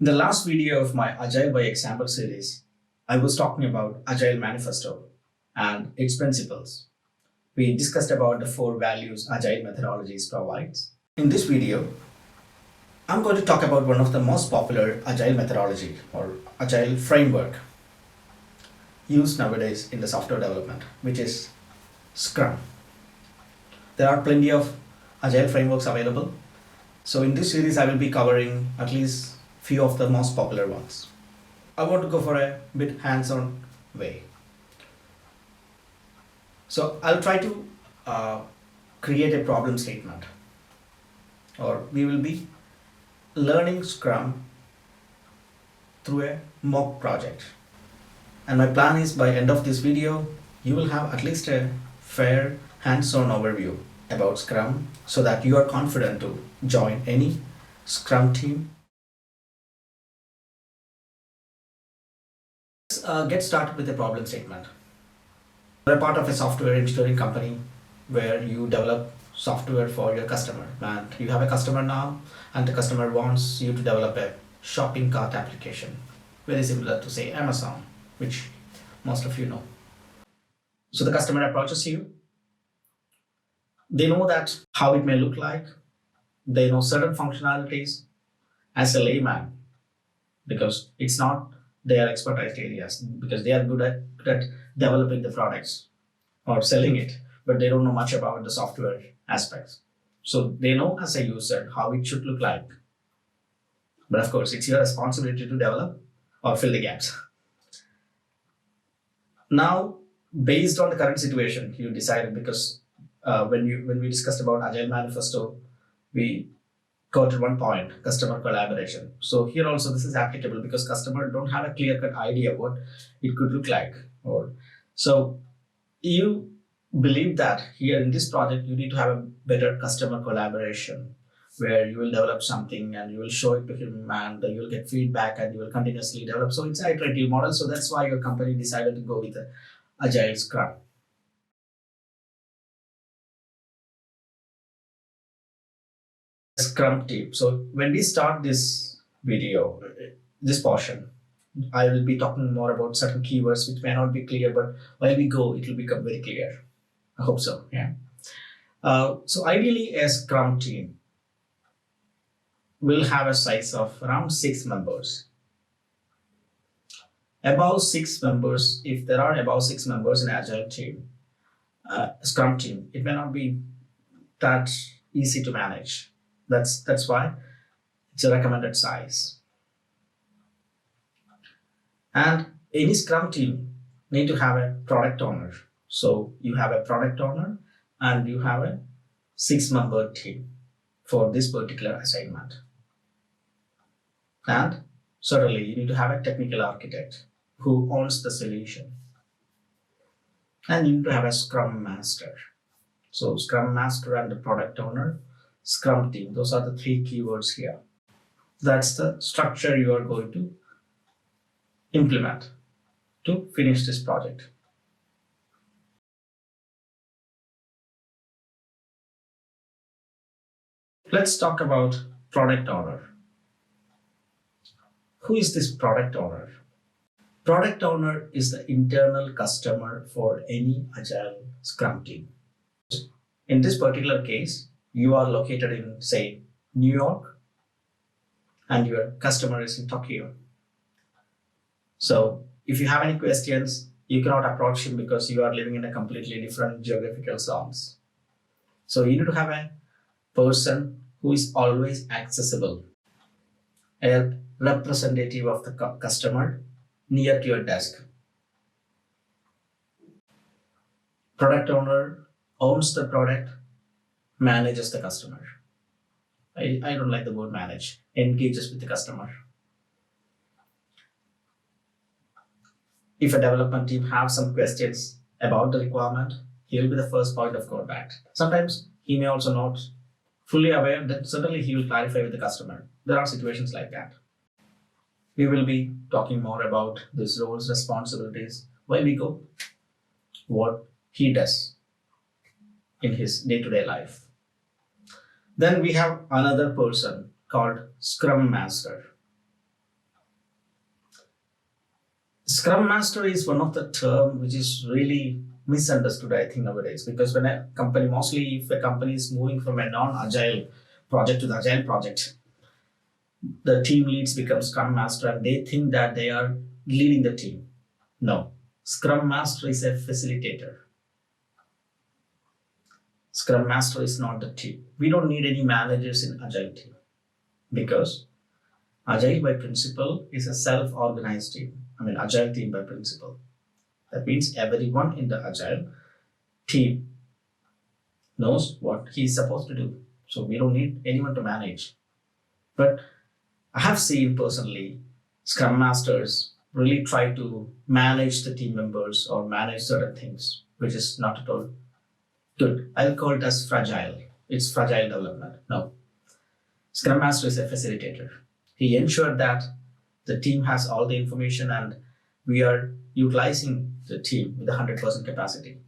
In the last video of my Agile by Example series, I was talking about Agile Manifesto and its principles. We discussed about the 4 values Agile methodologies provides. In this video, I'm going to talk about one of the most popular Agile methodology or Agile framework used nowadays in the software development, which is Scrum. There are plenty of Agile frameworks available. So in this series, I will be covering at least few of the most popular ones. I want to go for a bit hands-on way. So I'll try to create a problem statement, or we will be learning Scrum through a mock project. And my plan is by end of this video, you will have at least a fair hands-on overview about Scrum so that you are confident to join any Scrum team. Let's get started with a problem statement. You're a part of a software engineering company where you develop software for your customer, and you have a customer now, and the customer wants you to develop a shopping cart application, very similar to say Amazon, which most of you know. So the customer approaches you. They know that how it may look like. They know certain functionalities. As a layman, because it's not their expertise areas, because they are good at developing the products or selling it, but they don't know much about the software aspects. So they know as a user how it should look like. But of course, it's your responsibility to develop or fill the gaps. Now, based on the current situation, you decided, because when we discussed about Agile Manifesto, we got to one point, customer collaboration. So here also this is applicable because customer don't have a clear-cut idea what it could look like. Or so you believe that here in this project you need to have a better customer collaboration, where you will develop something and you will show it to him and you will get feedback and you will continuously develop. So it's an iterative model. So that's why your company decided to go with the Agile Scrum. Scrum team. So when we start this video, this portion, I will be talking more about certain keywords which may not be clear, but while we go, it will become very clear. I hope so. Yeah. So ideally, a Scrum team will have a size of around 6 members. Above 6 members, if there are above 6 members in Agile team, Scrum team, it may not be that easy to manage. That's why it's a recommended size. And any Scrum team need to have a product owner. So you have a product owner and you have a 6-member team for this particular assignment. And certainly you need to have a technical architect who owns the solution. And you need to have a Scrum master. So Scrum master and the product owner, Scrum team, those are the 3 keywords here. That's the structure you are going to implement to finish this project. Let's talk about product owner. Who is this product owner? Product owner is the internal customer for any Agile Scrum team. In this particular case, you are located in, say, New York, and your customer is in Tokyo. So if you have any questions, you cannot approach him because you are living in a completely different geographical zones. So you need to have a person who is always accessible, a representative of the customer near to your desk. Product owner owns the product, manages the customer. I don't like the word manage, engages with the customer. If a development team have some questions about the requirement, he will be the first point of contact. Sometimes he may also not fully aware, that certainly he will clarify with the customer. There are situations like that. We will be talking more about these roles, responsibilities, while we go, what he does in his day-to-day life. Then we have another person called Scrum Master. Scrum Master is one of the term which is really misunderstood, I think, nowadays. Because when a company, mostly if a company is moving from a non-agile project to the agile project, the team leads become Scrum Master and they think that they are leading the team. No, Scrum Master is a facilitator. Scrum Master is not the team. We don't need any managers in agile team because agile by principle is a self-organized team. Agile team by principle. That means everyone in the agile team knows what he's supposed to do. So we don't need anyone to manage. But I have seen personally Scrum Masters really try to manage the team members or manage certain things, which is not at all good. I'll call it as fragile. It's fragile development. No. Scrum Master is a facilitator. He ensured that the team has all the information and we are utilizing the team with 100% capacity.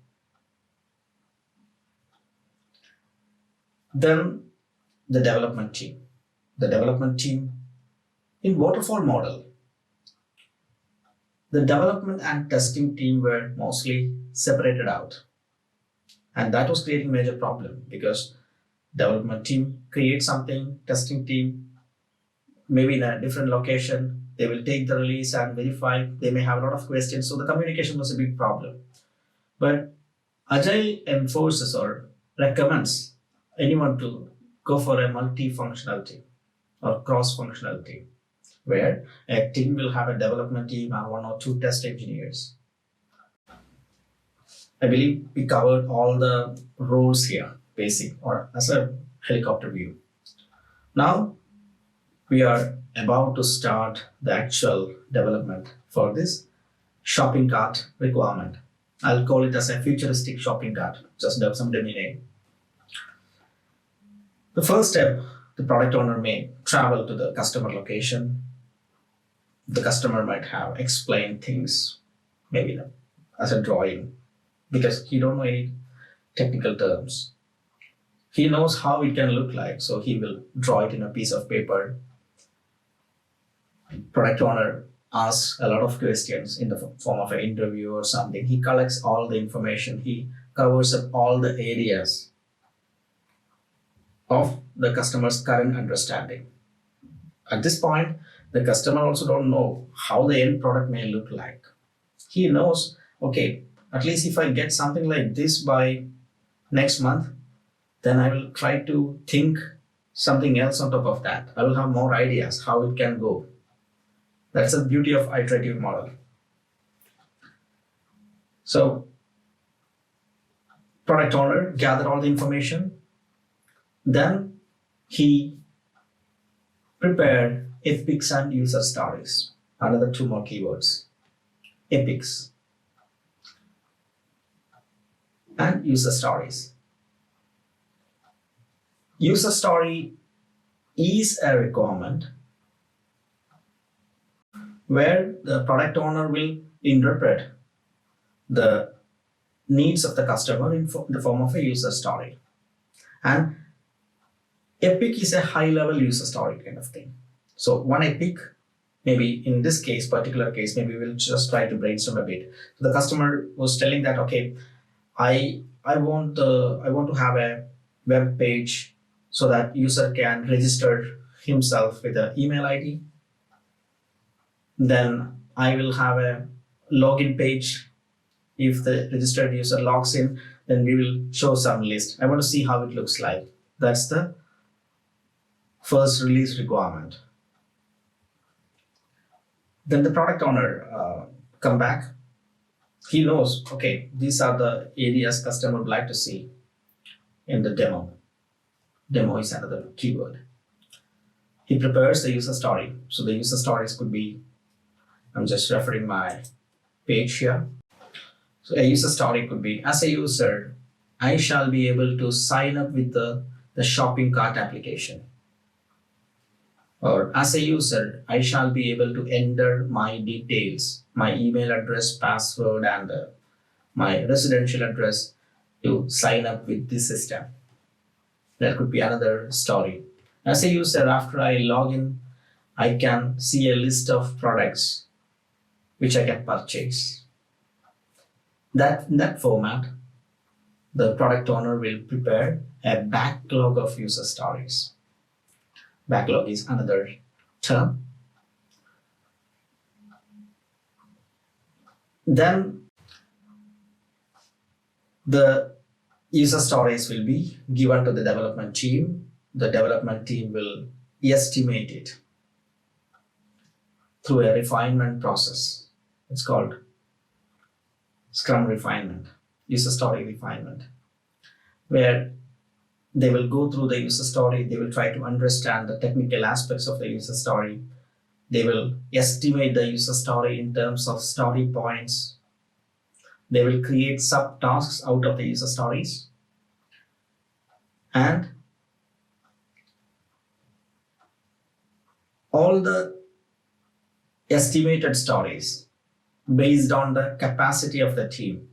Then the development team. The development team in waterfall model, the development and testing team were mostly separated out. And that was creating major problem because development team creates something, testing team maybe in a different location, they will take the release and verify, they may have a lot of questions. So the communication was a big problem. But Agile enforces or recommends anyone to go for a multi-functional team or cross-functional team, where a team will have a development team and one or two test engineers. I believe we covered all the roles here, basic or as a helicopter view. Now we are about to start the actual development for this shopping cart requirement. I'll call it as a futuristic shopping cart, just have some dummy name. The first step, the product owner may travel to the customer location. The customer might have explained things, maybe as a drawing, because he don't know any technical terms. He knows how it can look like, so he will draw it in a piece of paper. Product owner asks a lot of questions in the form of an interview or something. He collects all the information. He covers up all the areas of the customer's current understanding. At this point, the customer also don't know how the end product may look like. He knows, okay, at least if I get something like this by next month, then I will try to think something else on top of that. I will have more ideas how it can go. That's the beauty of iterative model. So, product owner gather all the information. Then he prepared epics and user stories. Another two more keywords. Epics and user stories. User story is a requirement where the product owner will interpret the needs of the customer in the form of a user story. And epic is a high-level user story kind of thing. So one epic, maybe in this case, particular case, maybe we'll just try to brainstorm a bit. So the customer was telling that, okay, I want to have a web page so that user can register himself with an email ID. Then I will have a login page. If the registered user logs in, then we will show some list. I want to see how it looks like. That's the first release requirement. Then the product owner come back. He knows, okay, these are the areas customer would like to see in the demo. Demo is another keyword. He prepares the user story. So the user stories could be, I'm just referring my page here. So a user story could be, as a user, I shall be able to sign up with the shopping cart application. Or as a user, I shall be able to enter my details, my email address, password, and my residential address to sign up with this system. That could be another story. As a user, after I log in, I can see a list of products which I can purchase. In that format, the product owner will prepare a backlog of user stories. Backlog is another term. Then the user stories will be given to the development team. The development team will estimate it through a refinement process. It's called Scrum refinement, user story refinement, where they will go through the user story. They will try to understand the technical aspects of the user story. They will estimate the user story in terms of story points. They will create subtasks out of the user stories. And all the estimated stories based on the capacity of the team,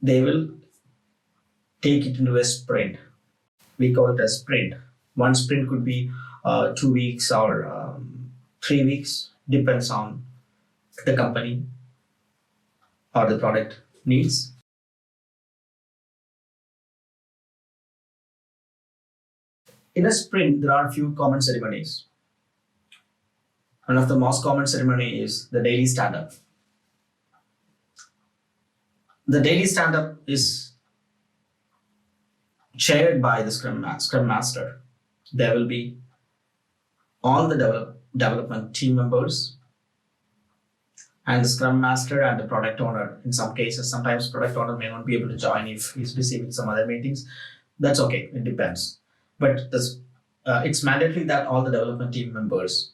they will take it into a sprint. We call it a sprint. One sprint could be 2 weeks or 3 weeks, depends on the company or the product needs. In a sprint, there are a few common ceremonies. One of the most common ceremony is the daily stand-up. The daily stand-up is chaired by the Scrum Master. There will be all the development team members and the Scrum Master and the product owner. In some cases, sometimes product owner may not be able to join if he's busy with some other meetings. That's okay, it depends. But it's mandatory that all the development team members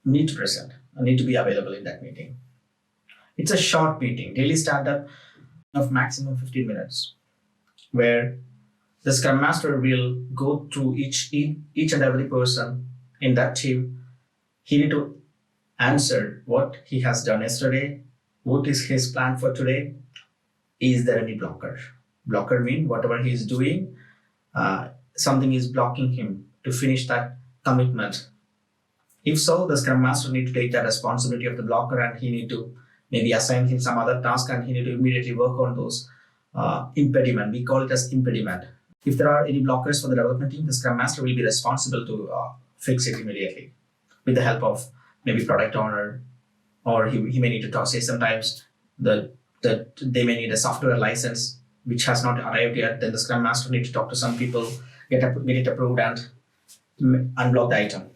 need to present and need to be available in that meeting. It's a short meeting, daily stand-up of maximum 15 minutes, where the Scrum Master will go through each and every person in that team. He need to answer what he has done yesterday, what is his plan for today, is there any blocker? Blocker means whatever he is doing, something is blocking him to finish that commitment. If so, the Scrum Master need to take that responsibility of the blocker, and he need to maybe assign him some other task, and he need to immediately work on those impediment. We call it as impediment. If there are any blockers for the development team, the Scrum Master will be responsible to fix it immediately with the help of maybe product owner, or he may need to say sometimes that they may need a software license which has not arrived yet. Then the Scrum Master need to talk to some people, get it approved, and unblock the item.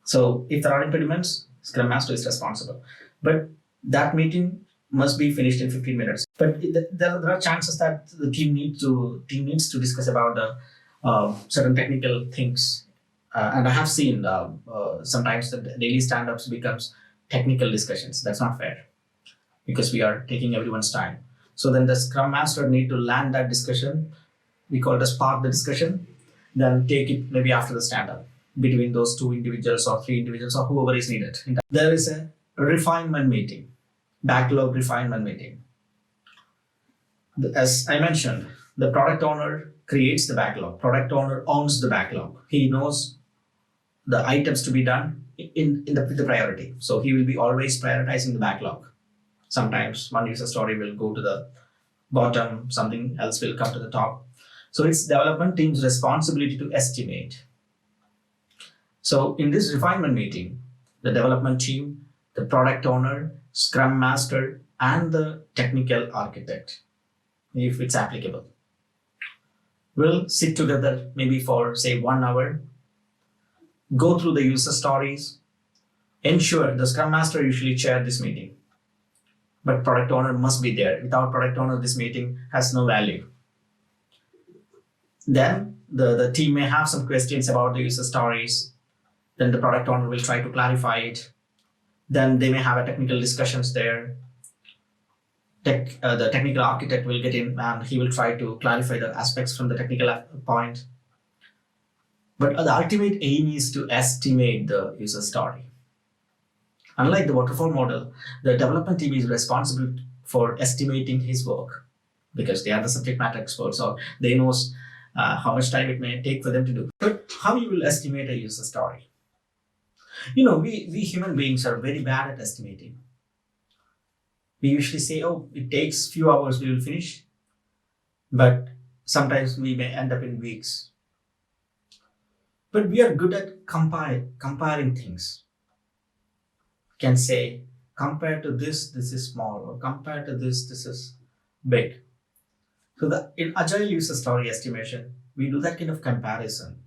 So if there are impediments, Scrum Master is responsible. But that meeting must be finished in 15 minutes. But there are chances that the team needs to discuss about the certain technical things. And I have seen sometimes the daily stand-ups becomes technical discussions. That's not fair, because we are taking everyone's time. So then the Scrum Master need to land that discussion. We call it as spark the discussion. Then take it maybe after the stand-up between those 2 individuals or 3 individuals or whoever is needed. There is a refinement meeting, backlog refinement meeting. As I mentioned, the product owner creates the backlog. Product owner owns the backlog. He knows the items to be done in the priority. So he will be always prioritizing the backlog. Sometimes one user story will go to the bottom, something else will come to the top. So it's development team's responsibility to estimate. So in this refinement meeting, the development team, the product owner, Scrum Master, and the technical architect, if it's applicable, will sit together maybe for say 1 hour, go through the user stories, ensure the Scrum Master usually chair this meeting, but product owner must be there. Without product owner, this meeting has no value. Then the team may have some questions about the user stories. Then the product owner will try to clarify it. Then they may have a technical discussions there. The technical architect will get in and he will try to clarify the aspects from the technical point. But the ultimate aim is to estimate the user story. Unlike the waterfall model, the development team is responsible for estimating his work because they are the subject matter experts, or they know how much time it may take for them to do. But how you will estimate a user story? We human beings are very bad at estimating. We usually say, oh, it takes few hours, we will finish, but sometimes we may end up in weeks. But we are good at comparing things. Can say, compared to this is small, or compared to this is big. So in Agile user story estimation, we do that kind of comparison.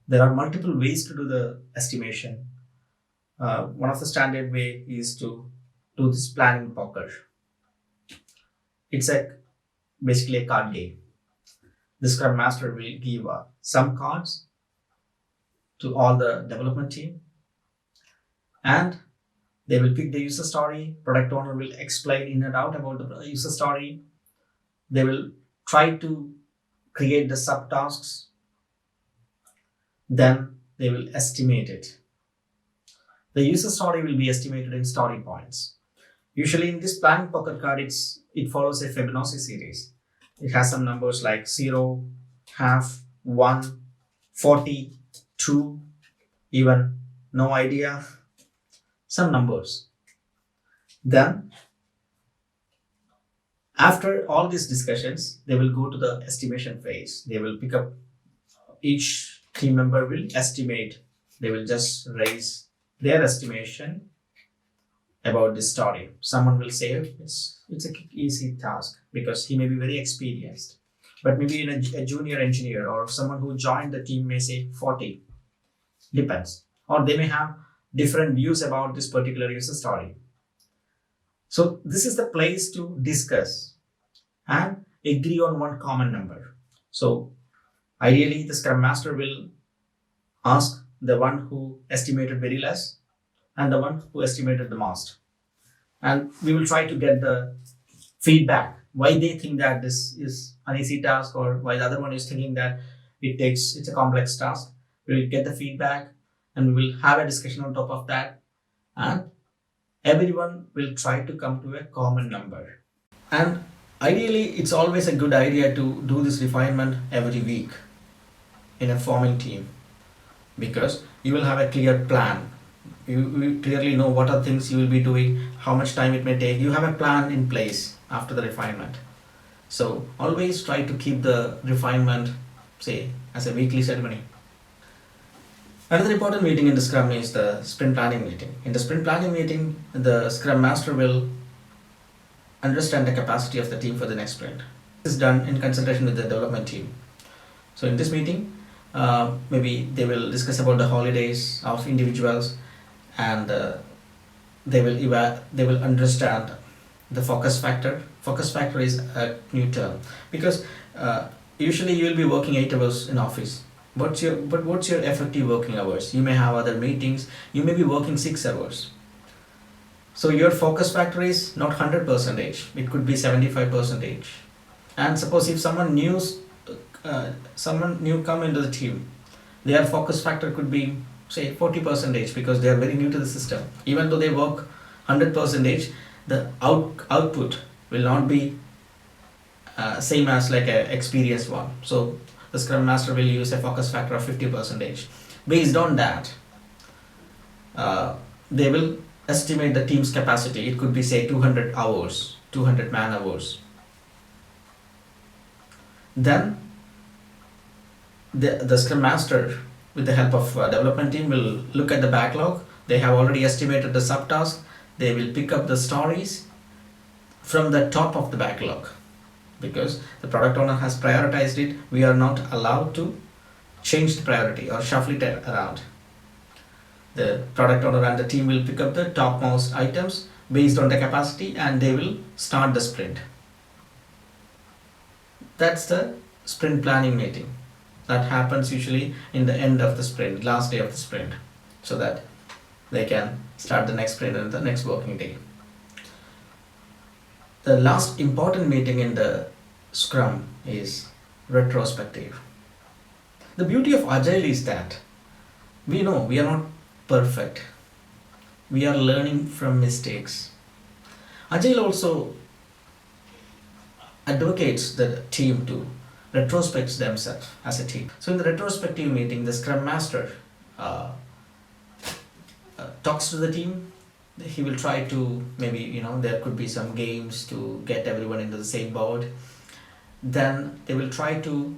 There are multiple ways to do the estimation. One of the standard way is to do this planning poker. It's basically a card game. The Scrum Master will give some cards to all the development team, and they will pick the user story. Product owner will explain in and out about the user story. They will try to create the subtasks. Then they will estimate it. The user story will be estimated in story points. Usually in this planning poker card, it follows a Fibonacci series. It has some numbers like 0, half, 1, 40, 2, even no idea, some numbers. Then, after all these discussions, they will go to the estimation phase. They will pick up, each team member will estimate. They will just raise their estimation about this story. Someone will say it's an easy task because he may be very experienced. But maybe a junior engineer or someone who joined the team may say 40. Depends. Or they may have different views about this particular user story. So this is the place to discuss and agree on one common number. So ideally, the Scrum Master will ask the one who estimated very less and the one who estimated the most. And we will try to get the feedback, why they think that this is an easy task or why the other one is thinking that it's a complex task. We will get the feedback and we will have a discussion on top of that. And everyone will try to come to a common number. And ideally, it's always a good idea to do this refinement every week in a forming team, because you will have a clear plan. You clearly know what are things you will be doing, how much time it may take. You have a plan in place after the refinement. So always try to keep the refinement, say, as a weekly ceremony. Another important meeting in the Scrum is the sprint planning meeting. In the sprint planning meeting, the Scrum Master will understand the capacity of the team for the next sprint. This is done in consultation with the development team. So in this meeting, maybe they will discuss about the holidays of individuals, and they will understand the focus factor. Focus factor is a new term because usually you will be working 8 hours in office. What's your effective working hours? You may have other meetings. You may be working 6 hours. So your focus factor is not 100%. It could be 75%. And suppose if someone new come into the team, their focus factor could be say 40% because they are very new to the system. Even though they work 100%, the output will not be same as like an experienced one. So the Scrum Master will use a focus factor of 50%. Based on that, they will estimate the team's capacity. It could be say 200 hours, 200 man hours. Then the Scrum Master, with the help of development team, will look at the backlog. They have already estimated the subtask. They will pick up the stories from the top of the backlog, because the product owner has prioritized it. We are not allowed to change the priority or shuffle it around. The product owner and the team will pick up the topmost items based on the capacity, and they will start the sprint. That's the sprint planning meeting. That happens usually in the end of the sprint, last day of the sprint, so that they can start the next sprint and the next working day. The last important meeting in the Scrum is retrospective. The beauty of Agile is that we know we are not perfect. We are learning from mistakes. Agile also advocates the team to retrospect themselves as a team. So in the retrospective meeting, the Scrum Master talks to the team, he will try to, maybe there could be some games to get everyone into the same boat. Then they will try to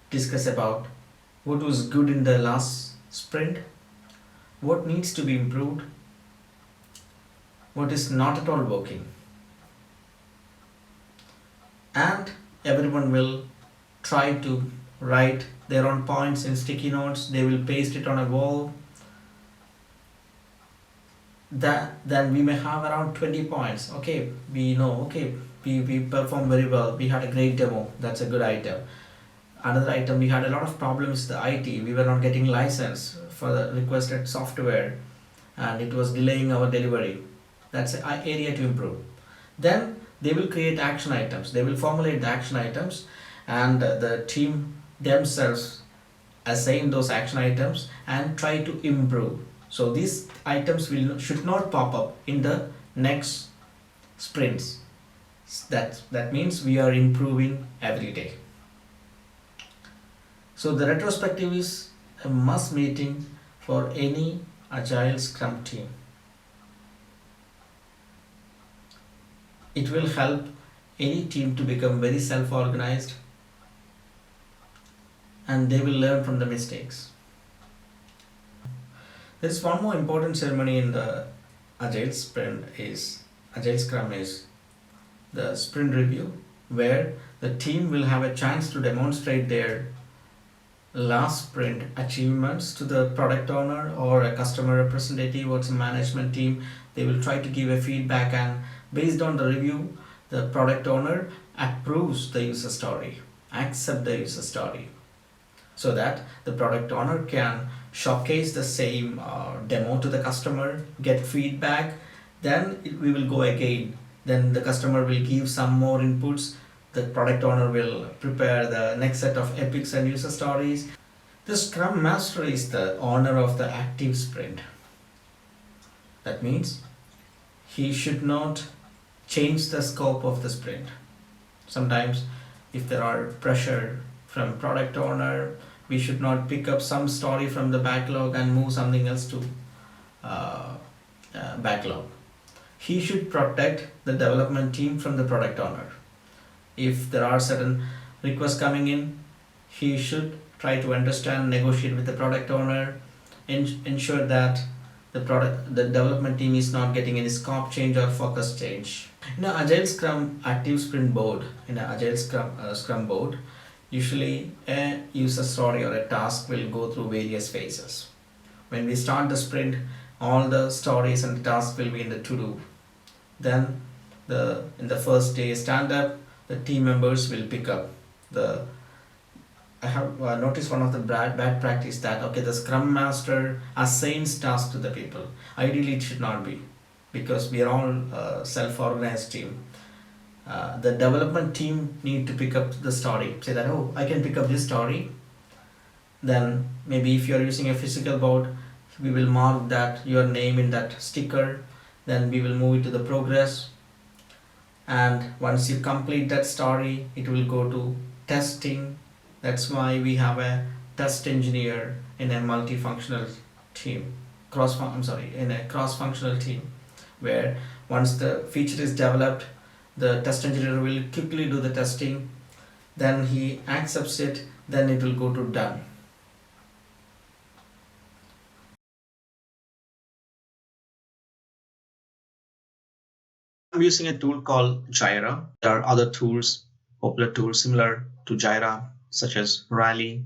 discuss about what was good in the last sprint, what needs to be improved, what is not at all working, and everyone will try to write their own points in sticky notes. They will paste it on a wall. Then we may have around 20 points. Okay, we know, okay, we performed very well, we had a great demo, that's a good item. Another item, we had a lot of problems with the IT, we were not getting license for the requested software and it was delaying our delivery. That's an area to improve. Then they will create action items, they will formulate the action items, and the team themselves assign those action items and try to improve. So these items should not pop up in the next sprints. That means we are improving every day. So the retrospective is a must meeting for any Agile Scrum team. It will help any team to become very self-organized, and they will learn from the mistakes. There is one more important ceremony in the Agile Scrum is the sprint review, where the team will have a chance to demonstrate their last sprint achievements to the product owner or a customer representative or some management team. They will try to give a feedback, and based on the review, the product owner approves the user story, accept the user story, so that the product owner can showcase the same demo to the customer, get feedback. Then we will go again. Then the customer will give some more inputs. The product owner will prepare the next set of epics and user stories. The Scrum Master is the owner of the active sprint. That means he should not change the scope of the sprint. Sometimes if there are pressure from product owner, we should not pick up some story from the backlog and move something else to backlog. He should protect the development team from the product owner. If there are certain requests coming in, he should try to understand, negotiate with the product owner, ensure that the development team is not getting any scope change or focus change. In an Agile Scrum active sprint board, in an Agile Scrum board, usually a user story or a task will go through various phases. When we start the sprint, all the stories and tasks will be in the to-do. Then in the first day stand up, the team members will pick up the. I have noticed one of the bad practice that, okay, the Scrum Master assigns tasks to the people. Ideally, it should not be, because we are all self-organized team. The development team need to pick up the story. Say that, oh, I can pick up this story. Then maybe if you are using a physical board, we will mark that your name in that sticker. Then we will move it to the progress. And once you complete that story, it will go to testing. That's why we have a test engineer in a multifunctional team, in a cross-functional team, where once the feature is developed, the test engineer will quickly do the testing, then he accepts it, then it will go to done. I'm using a tool called Jira. There are other tools, popular tools similar to Jira, such as Rally.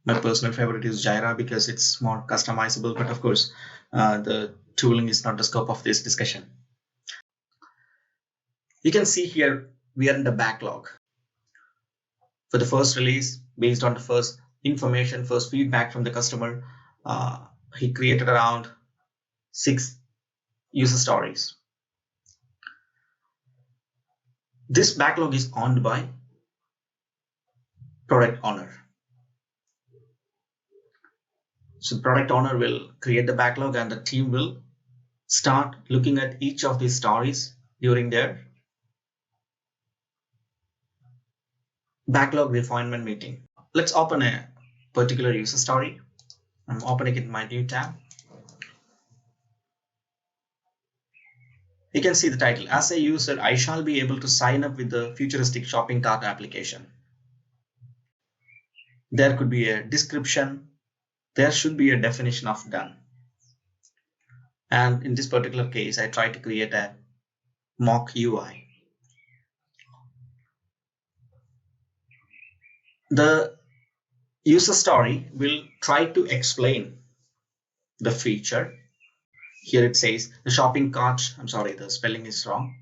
My personal favorite is Jira because it's more customizable, but of course, the tooling is not the scope of this discussion. You can see here, we are in the backlog. For the first release, based on the first information, first feedback from the customer, he created around 6 user stories. This backlog is owned by product owner. So product owner will create the backlog, and the team will start looking at each of these stories during their backlog refinement meeting. Let's open a particular user story. I'm opening it in my new tab. You can see the title. As a user, I shall be able to sign up with the futuristic shopping cart application. There could be a description. There should be a definition of done. And in this particular case, I try to create a mock UI. The user story will try to explain the feature. Here it says the shopping cart, I'm sorry, the spelling is wrong.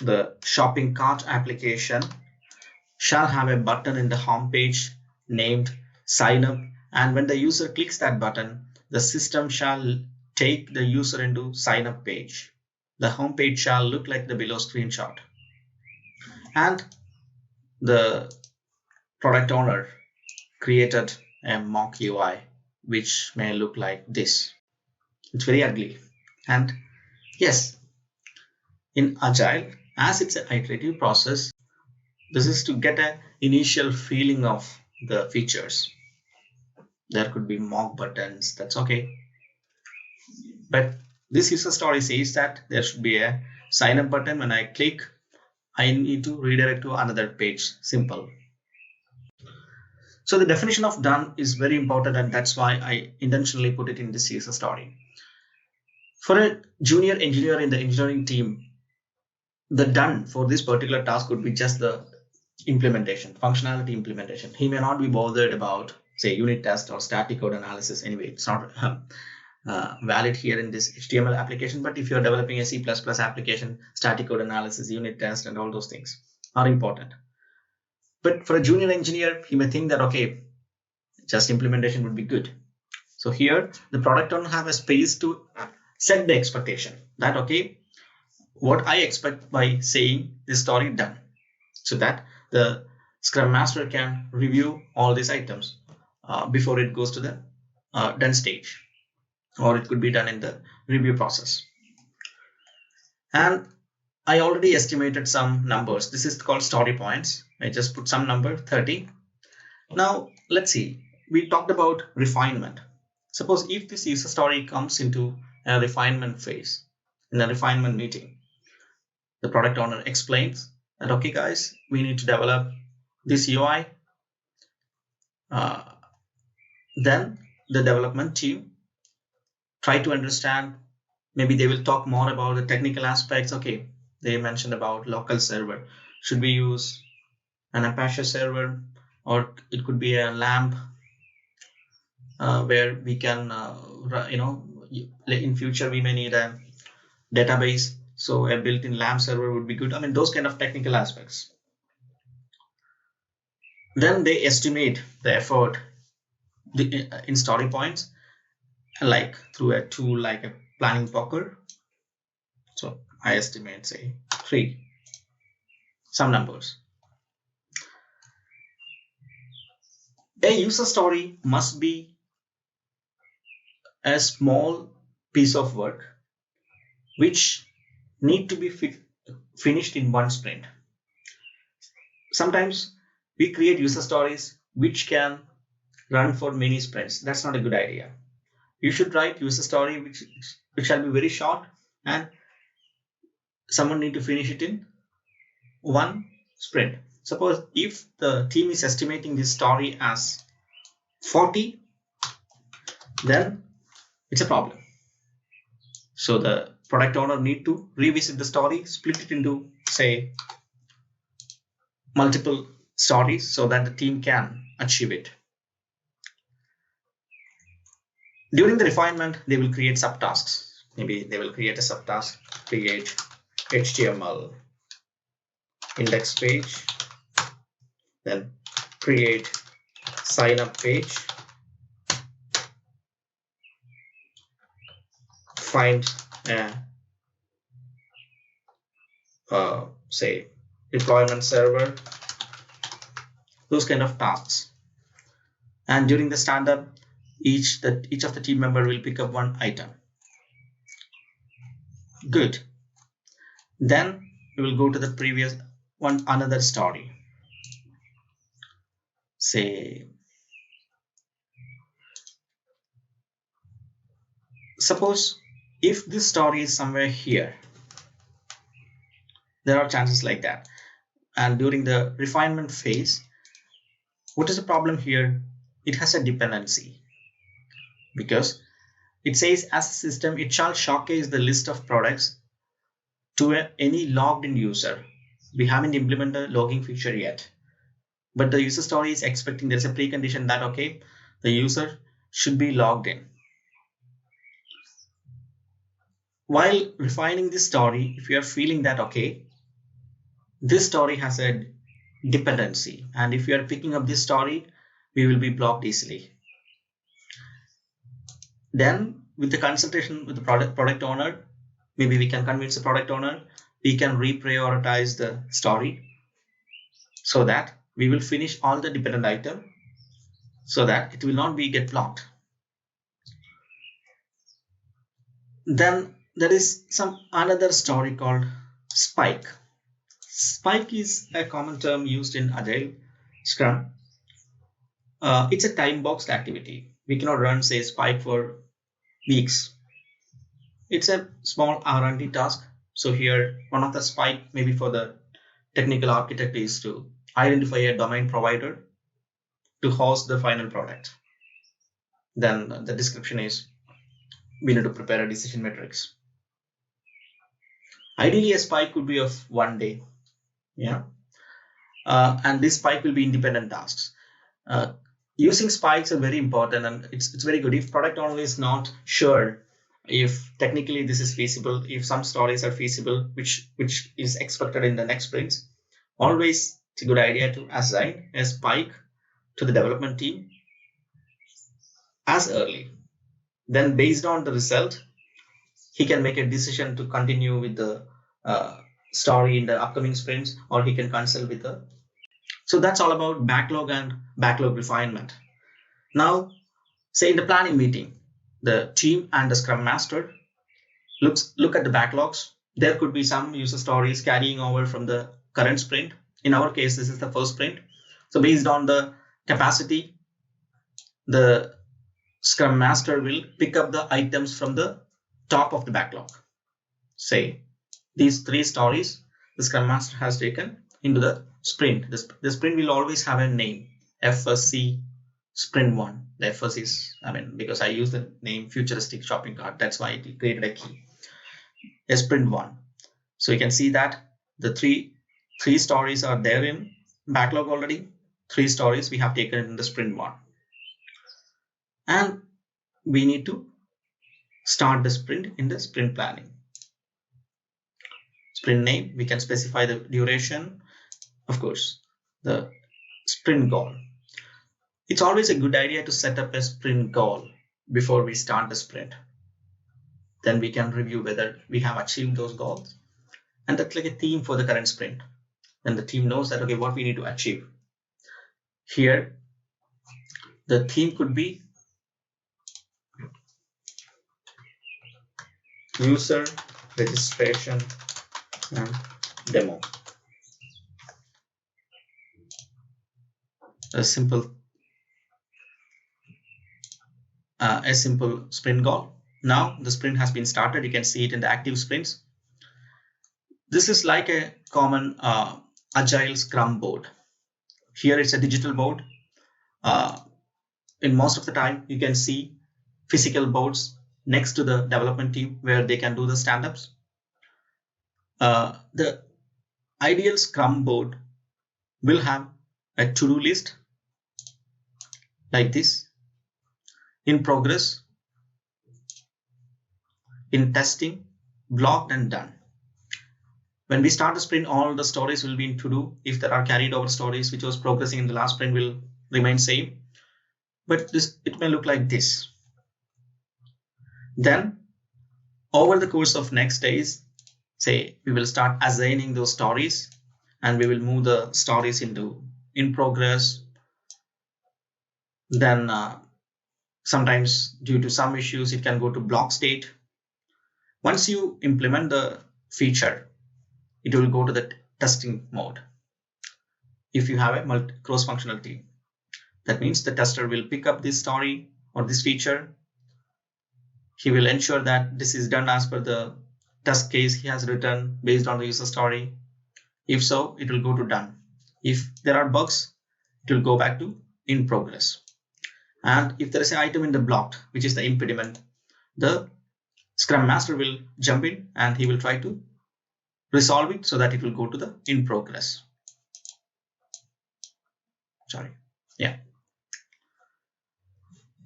The shopping cart application shall have a button in the home page named sign up, and when the user clicks that button, the system shall take the user into sign up page. The home page shall look like the below screenshot, and the product owner created a mock UI which may look like this. It's very ugly. And yes, in Agile, as it's an iterative process, this is to get an initial feeling of the features. There could be mock buttons, that's okay. But this user story says that there should be a sign up button. When I click, I need to redirect to another page. Simple. So the definition of done is very important, and that's why I intentionally put it in this user story. For a junior engineer in the engineering team, the done for this particular task would be just the implementation, functionality implementation. He may not be bothered about, say, unit test or static code analysis. Anyway, it's not valid here in this HTML application. But if you're developing a C++ application, static code analysis, unit test, and all those things are important. But for a junior engineer, he may think that, okay, just implementation would be good. So here, the product owner have a space to set the expectation that, okay, what I expect by saying this story done, so that the Scrum Master can review all these items before it goes to the done stage, or it could be done in the review process. And I already estimated some numbers. This is called story points. I just put some number 30. Now let's see. We talked about refinement. Suppose if this user story comes into a refinement phase, in a refinement meeting, the product owner explains that, okay guys, we need to develop this UI. Then the development team try to understand, maybe they will talk more about the technical aspects. Okay, they mentioned about local server. Should we use an Apache server, or it could be a LAMP where we can, in future we may need a database. So a built-in LAMP server would be good. I mean, those kind of technical aspects. Then they estimate the effort in story points, like through a tool like a planning poker. So I estimate, say, 3, some numbers. A user story must be a small piece of work which need to be finished in one sprint. Sometimes we create user stories which can run for many sprints. That's not a good idea. You should write user story which shall be very short, and someone need to finish it in one sprint. Suppose if the team is estimating this story as 40, then it's a problem. So the product owner need to revisit the story, split it into, say, multiple stories so that the team can achieve it. During the refinement, they will create subtasks. Maybe they will create a subtask, create HTML index page, then create sign up page, find say deployment server, those kind of tasks. And during the stand-up, each of the team member will pick up one item. Good. Then we will go to the previous one, another story. Say, suppose if this story is somewhere here, there are chances like that. And during the refinement phase, what is the problem here? It has a dependency, because it says as a system, it shall showcase the list of products to any logged in user. We haven't implemented a logging feature yet, but the user story is expecting there's a precondition that, okay, the user should be logged in. While refining this story, if you are feeling that, okay, this story has a dependency, and if you are picking up this story, we will be blocked easily. Then with the consultation with the product owner, maybe we can convince the product owner, we can reprioritize the story so that we will finish all the dependent item so that it will not be get blocked. Then there is some another story called spike. Spike is a common term used in Agile, Scrum. It's a time boxed activity. We cannot run, say, spike for weeks. It's a small R&D task. So here, one of the spike maybe for the technical architect is to identify a domain provider to host the final product. Then the description is we need to prepare a decision matrix. Ideally, a spike could be of 1 day. Yeah. And this spike will be independent tasks. Using spikes are very important, and it's very good. If product owner is not sure if technically this is feasible, if some stories are feasible, which is expected in the next sprints, always it's a good idea to assign a spike to the development team as early. Then based on the result, he can make a decision to continue with the story in the upcoming sprints, or he can consult with the. So that's all about backlog and backlog refinement. Now, say in the planning meeting, the team and the Scrum Master look at the backlogs. There could be some user stories carrying over from the current sprint. In our case, this is the first sprint. So based on the capacity, the Scrum Master will pick up the items from the top of the backlog. Say these 3 stories the Scrum Master has taken into the sprint. The sprint will always have a name, FSC Sprint 1. The FS is, because I use the name futuristic shopping cart, that's why it created a key. A Sprint 1. So you can see that the three stories are there in backlog already. 3 stories we have taken in the Sprint 1. And we need to start the sprint in the sprint planning. Sprint name, we can specify the duration, of course, the sprint goal. It's always a good idea to set up a sprint goal before we start the sprint. Then we can review whether we have achieved those goals. And that's like a theme for the current sprint. Then the team knows that, okay, what we need to achieve. Here, the theme could be user registration and demo. A simple sprint goal. Now the sprint has been started. You can see it in the active sprints. This is like a common Agile Scrum board. Here it's a digital board. In most of the time, you can see physical boards next to the development team where they can do the stand-ups. The ideal Scrum board will have a to-do list like this: in progress, in testing, blocked and done. When we start the sprint, all the stories will be in to-do. If there are carried over stories which was progressing in the last sprint, will remain same. But it may look like this. Then over the course of next days, say we will start assigning those stories, and we will move the stories into in progress. Then sometimes due to some issues, it can go to block state. Once you implement the feature, it will go to the testing mode. If you have a cross-functional team, that means the tester will pick up this story or this feature, He will ensure that this is done as per the test case he has written based on the user story. If so, it will go to done. If there are bugs, it will go back to in progress. And if there is an item in the blocked, which is the impediment, the Scrum Master will jump in and he will try to resolve it so that it will go to the in progress. Sorry. Yeah.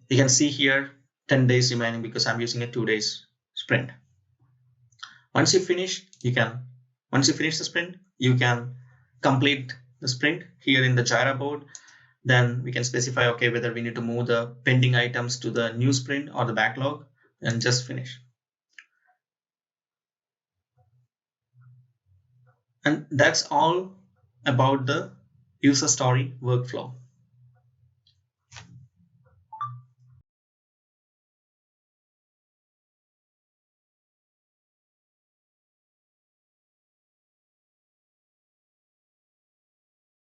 You can see here 10 days remaining because I'm using a 2 days sprint. Once you finish the sprint, you can complete the sprint here in the Jira board. Then we can specify, okay, whether we need to move the pending items to the new sprint or the backlog, and just finish. And that's all about the user story workflow.